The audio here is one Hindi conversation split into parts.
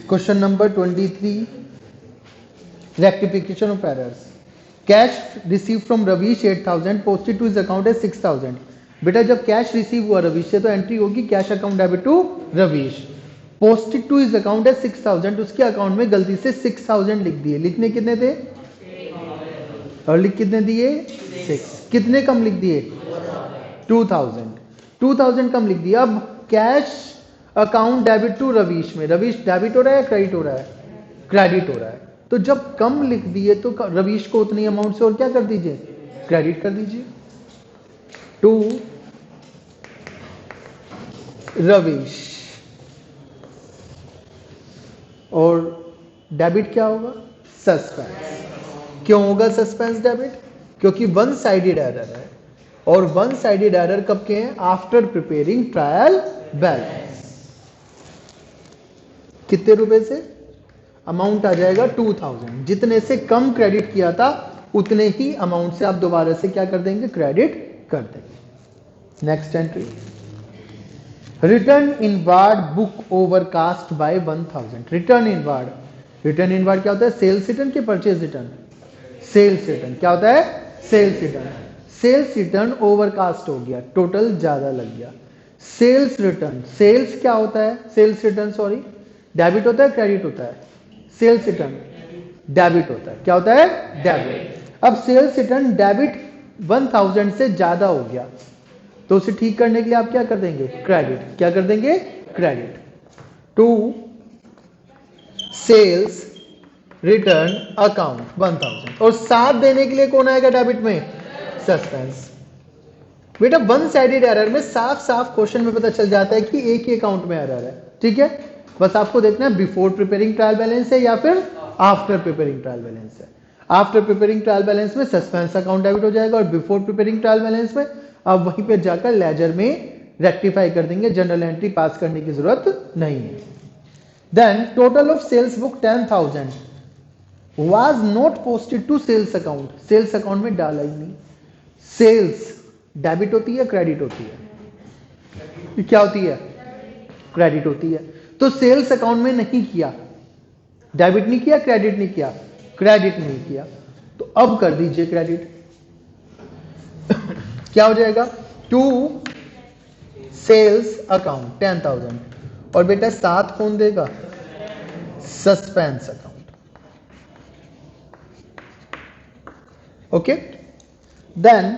Question number 23, rectification of errors. Cash receive from Ravish 8000 posted to his account as 6000। बेटा जब कैश रिसीव हुआ रवीश से तो एंट्री होगी cash account debit to Ravish, posted to his account as 6000, उसके अकाउंट में गलती से 6000 लिख दिए। लिखने कितने थे और लिख कितने दिए 6, कितने कम लिख दिए 2000 कम लिख दिया। अब cash account debit to Ravish में, रवीश डेबिट हो रहा है क्रेडिट हो रहा है, क्रेडिट हो रहा है। तो जब कम लिख दिए तो रवीश को उतनी अमाउंट से और क्या कर दीजिए क्रेडिट कर दीजिए टू रवीश। और डेबिट क्या होगा सस्पेंस। क्यों होगा सस्पेंस डेबिट? क्योंकि वन साइडेड एरर है, और वन साइडेड एरर कब के हैं आफ्टर प्रिपेयरिंग ट्रायल बैलेंस। कितने रुपए से अमाउंट आ जाएगा 2000, जितने से कम क्रेडिट किया था उतने ही अमाउंट से आप दोबारा से क्या कर देंगे क्रेडिट कर देंगे। Next entry, return inward book overcast by 1000। Return inward, return inward क्या होता है सेल्स रिटर्न के परचेज रिटर्न, सेल्स रिटर्न क्या होता है sales return. Sales return overcast हो गया, टोटल ज्यादा लग गया। सेल्स रिटर्न, सेल्स क्या होता है सेल्स रिटर्न सॉरी डेबिट होता है क्रेडिट होता है सेल्स रिटर्न डेबिट होता है, क्या होता है डेबिट। अब सेल्स रिटर्न डेबिट 1000 से ज्यादा हो गया तो उसे ठीक करने के लिए आप क्या कर देंगे क्रेडिट, क्या कर देंगे credit to sales return account 1000। और साथ देने के लिए कौन आएगा डेबिट में सस्पेंस। बेटा वन साइडेड एरर में साफ साफ क्वेश्चन में पता चल जाता है कि एक ही अकाउंट में एरर है, ठीक है। बस आपको देखना है बिफोर प्रिपेयरिंग ट्रायल बैलेंस है या फिर आफ्टर प्रिपेयरिंग ट्रायल बैलेंस है। आफ्टर प्रिपेयरिंग ट्रायल बैलेंस में सस्पेंस अकाउंट डेबिट हो जाएगा, और बिफोर प्रिपेयरिंग ट्रायल बैलेंस में आप वहीं पे जाकर लेजर में रेक्टिफाई कर देंगे, जनरल एंट्री पास करने की जरूरत नहीं है। Then total of sales book 10,000 was not posted to sales account, sales account में डाला ही नहीं। सेल्स डेबिट होती है क्रेडिट होती है, ये क्या होती है क्रेडिट होती है। तो सेल्स अकाउंट में नहीं किया, डेबिट नहीं किया क्रेडिट नहीं किया, क्रेडिट नहीं किया, तो अब कर दीजिए क्रेडिट। क्या हो जाएगा टू सेल्स अकाउंट 10,000, और बेटा साथ कौन देगा suspense account. Okay, then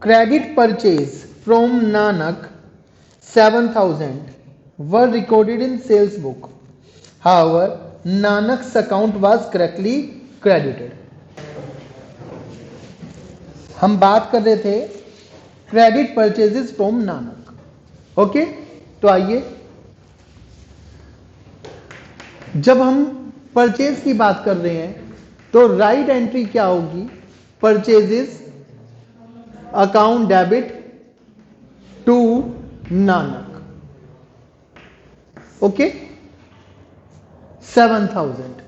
credit purchase from Nanak 7,000 were recorded in sales book. However, Nanak's account was correctly credited. हम बात कर रहे थे credit purchases from Nanak, okay. तो आइए, जब हम परचेज की बात कर रहे हैं तो राइट एंट्री क्या होगी purchases account debit to Nanak, okay 7,000।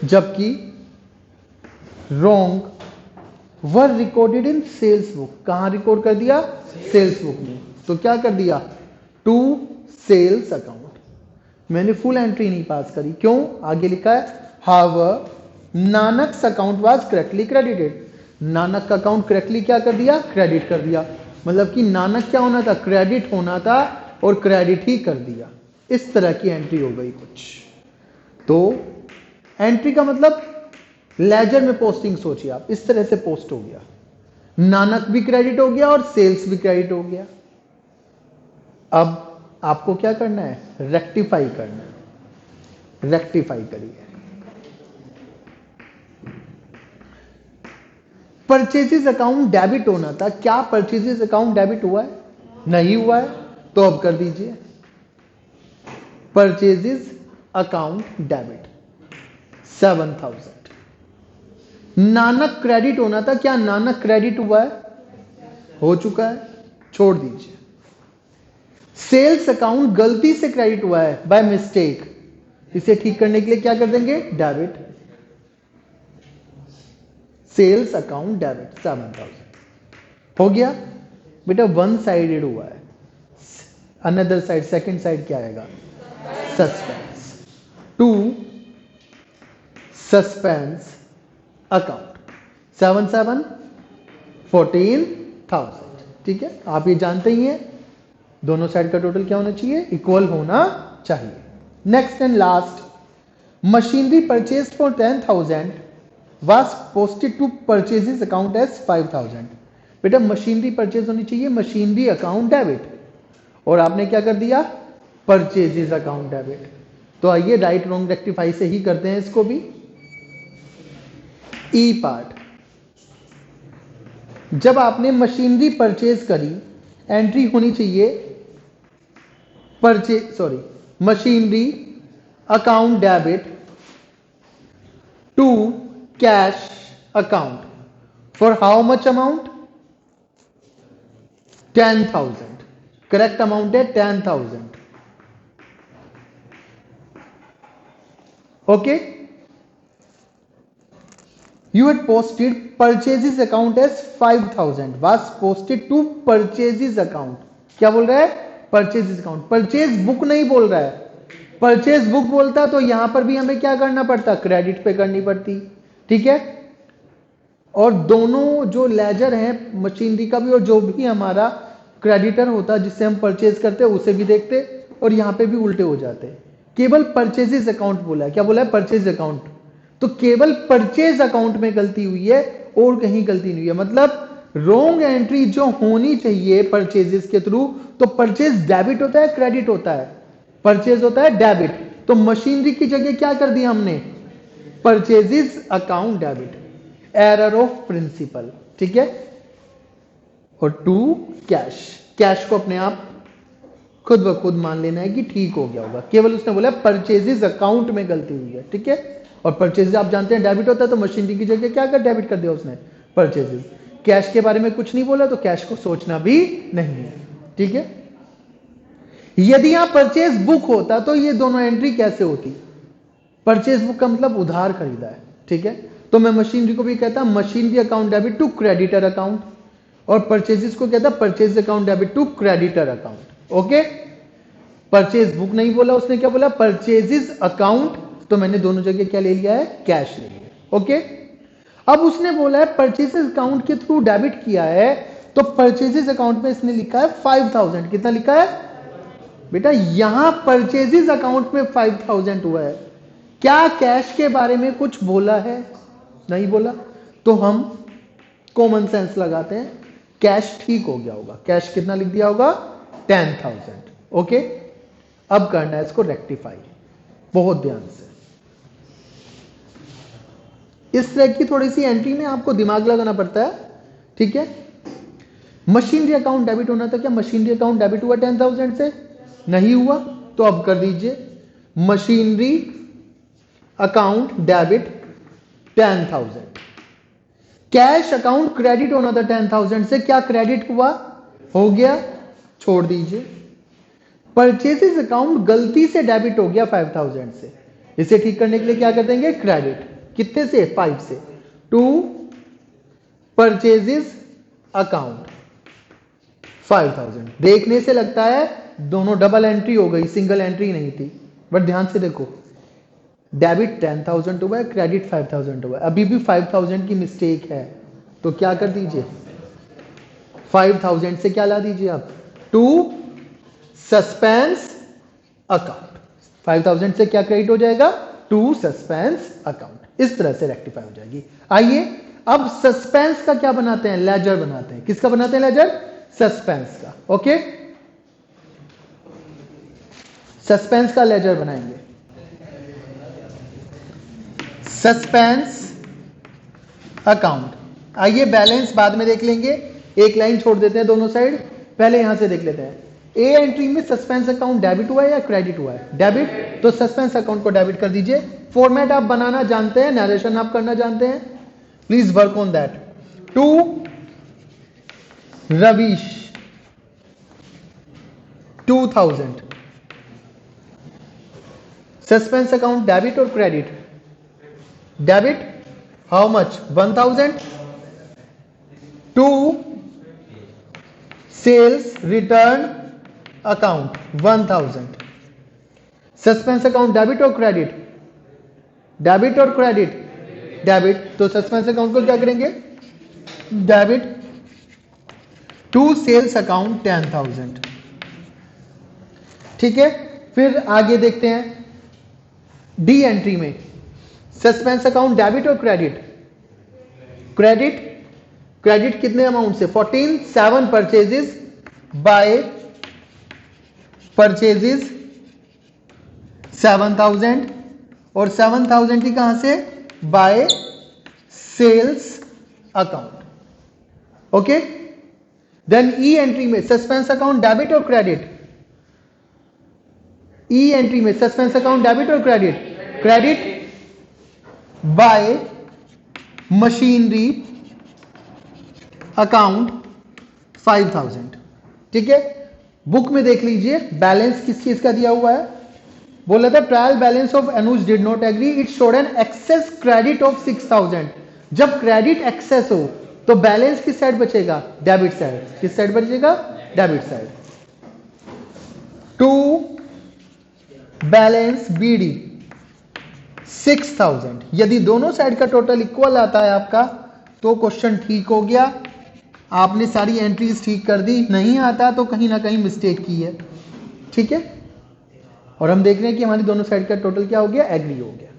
जबकि wrong were recorded in sales book, कहां रिकॉर्ड कर दिया सेल्स बुक में, तो क्या कर दिया टू सेल्स अकाउंट। मैंने फुल एंट्री नहीं पास करी, क्यों आगे लिखा है however Nanak's account was correctly credited. Nanak का अकाउंट करेक्टली क्या कर दिया क्रेडिट कर दिया, मतलब कि नानक क्या होना था क्रेडिट होना था और क्रेडिट ही कर दिया। इस तरह की एंट्री हो गई कुछ। तो एंट्री का मतलब लेजर में पोस्टिंग सोचिए आप, इस तरह से पोस्ट हो गया, नानक भी क्रेडिट हो गया और सेल्स भी क्रेडिट हो गया। अब आपको क्या करना है रेक्टिफाई करना है, रेक्टिफाई करिए। परचेजेस अकाउंट डेबिट होना था, क्या परचेजेस अकाउंट डेबिट हुआ है नहीं हुआ है, तो अब कर दीजिए purchases account debit 7,000। Nanak credit होना था, क्या नानक क्रेडिट हुआ है हो चुका है, छोड़ दीजिए। सेल्स अकाउंट गलती से क्रेडिट हुआ है बाय मिस्टेक, इसे ठीक करने के लिए क्या कर देंगे डेबिट, सेल्स अकाउंट डेबिट 7,000 हो गया। बेटा वन साइडेड हुआ है, अनदर साइड, सेकंड साइड क्या आएगा? सस्पेंस। To suspense account. 7 7 14,000। ठीक है, आप ये जानते ही हैं दोनों साइड का टोटल क्या होना चाहिए? इक्वल होना चाहिए। Next and last, machinery purchase for 10,000 was posted to purchases account as 5,000। बेटा मशीनरी परचेज होनी चाहिए मशीनरी अकाउंट डेबिट, और आपने क्या कर दिया? Purchases account debit. तो आइए राइट रॉन्ग रेक्टिफाई से ही करते हैं इसको भी। ई पार्ट, जब आपने मशीनरी परचेज करी, एंट्री होनी चाहिए machinery account debit to cash account for how much amount? 10,000। Correct amount है 10,000। Okay, you had posted purchases account as 5,000 was posted to purchases account। क्या बोल रहा है? Purchases account. परचेज बुक नहीं बोल रहा है। परचेज बुक बोलता तो यहां पर भी हमें क्या करना पड़ता? क्रेडिट पे करनी पड़ती। ठीक है, और दोनों जो लेजर है मशीनरी का भी और जो भी हमारा क्रेडिटर होता जिससे हम परचेज करते उसे भी देखते, और यहां पे भी उल्टे हो जाते। केवल परचेजेस अकाउंट बोला है। क्या बोला है? Purchase account. तो केवल परचेज अकाउंट में गलती हुई है और कहीं गलती नहीं हुई है। मतलब रॉन्ग एंट्री जो होनी चाहिए परचेजेस के थ्रू, तो परचेज डेबिट होता है क्रेडिट होता है? परचेज होता है डेबिट। तो मशीनरी की जगह क्या कर दिया हमने? Purchases account debit. Error of principle. ठीक है, और टू कैश, कैश को अपने आप खुद ब खुद मान लेना है कि ठीक हो गया होगा। केवल उसने बोला परचेजेस अकाउंट में गलती हुई है। ठीक है, और परचेजेस आप जानते हैं डेबिट होता है, तो मशीनरी की जगह क्या कर डेबिट कर दिया उसने? परचेजेस। कैश के बारे में कुछ नहीं बोला, तो कैश को सोचना भी नहीं है। ठीक है, यदि यहां परचेज बुक होता तो ये दोनों एंट्री कैसे होती? परचेज बुक का मतलब उधार खरीदा है। ठीक है, तो मैं मशीनरी को भी कहता machinery account debit to creditor account, और परचेजेस को कहता purchase account debit to creditor account. Okay, purchase book नहीं बोला उसने, क्या बोला? Purchases account. तो मैंने दोनों जगह क्या ले लिया है? कैश ले लिया। ओके, अब उसने बोला है परचेजेस अकाउंट के थ्रू डेबिट किया है, तो परचेजेस अकाउंट में इसने लिखा है 5,000। कितना लिखा है बेटा? यहां परचेजेस अकाउंट में 5,000 हुआ है। क्या कैश के बारे में कुछ बोला है? नहीं बोला। तो हम कॉमन सेंस लगाते हैं, कैश ठीक हो गया होगा। कैश कितना लिख दिया होगा? 10,000। ओके, अब करना है इसको रेक्टिफाई, बहुत ध्यान से। इस तरह की थोड़ी सी एंट्री में आपको दिमाग लगाना पड़ता है। ठीक है, मशीनरी अकाउंट डेबिट होना था, क्या मशीनरी अकाउंट डेबिट हुआ 10,000 से? नहीं हुआ। तो अब कर दीजिए machinery account debit 10,000। Cash account credit होना था 10,000 से, क्या क्रेडिट हुआ? हो गया, छोड़ दीजिए। परचेजेस अकाउंट गलती से डेबिट हो गया 5,000 से, इसे ठीक करने के लिए क्या कर देंगे? क्रेडिट। कितने से? 5 से। To purchases account 5,000। देखने से लगता है दोनों डबल एंट्री हो गई, सिंगल एंट्री नहीं थी, बट ध्यान से देखो, डेबिट 10,000 हुआ है, क्रेडिट 5,000 हुआ है। अभी भी 5,000 की मिस्टेक है, तो क्या कर दीजिए? 5,000 से क्या ला दीजिए आप? To suspense account. 5,000 से क्या क्रेडिट हो जाएगा? To suspense account. इस तरह से रेक्टिफाई हो जाएगी। आइए अब सस्पेंस का क्या बनाते हैं? लेजर बनाते हैं। किसका बनाते हैं लेजर? सस्पेंस का। ओके, सस्पेंस का लेजर बनाएंगे। Suspense account. आइए बैलेंस बाद में देख लेंगे, एक लाइन छोड़ देते हैं दोनों साइड, पहले यहां से देख लेते हैं। ए एंट्री में सस्पेंस अकाउंट डेबिट हुआ है या क्रेडिट हुआ है? डेबिट। तो सस्पेंस अकाउंट को डेबिट कर दीजिए। फॉर्मेट आप बनाना जानते हैं, नरेशन आप करना जानते हैं, please work on that. To Ravish 2,000। Suspense account debit और credit? Debit how much? 1,000। To sales return account 1000। Suspense account debit और क्रेडिट, डेबिट और क्रेडिट, डेबिट, तो सस्पेंस अकाउंट को क्या करेंगे, डेबिट टू सेल्स अकाउंट 10,000। ठीक है, फिर आगे देखते हैं डी एंट्री में सस्पेंस अकाउंट डेबिट और क्रेडिट, क्रेडिट, क्रेडिट कितने अमाउंट से, 14, 7 परचेजेस बाय परचेजेस 7,000 और 7,000 की कहां से, by sales account. Okay, then E entry में सस्पेंस अकाउंट डेबिट और क्रेडिट, ई एंट्री में सस्पेंस अकाउंट डेबिट और credit, credit by machinery account 5,000। ठीक है, बुक में देख लीजिए बैलेंस किस चीज का दिया हुआ है, बोला था trial balance of Anuj did not agree, it showed an excess credit of 6,000। जब क्रेडिट एक्सेस हो तो बैलेंस किस साइड बचेगा, डेबिट साइड, किस साइड बचेगा, debit side. To balance BD 6,000, यदि दोनों साइड का टोटल इक्वल आता है आपका तो क्वेश्चन ठीक हो गया, आपने सारी एंट्रीज ठीक कर दी, नहीं आता तो कहीं ना कहीं मिस्टेक की है। ठीक है, और हम देख रहे हैं कि हमारी दोनों साइड का टोटल क्या हो गया, एग्री हो गया।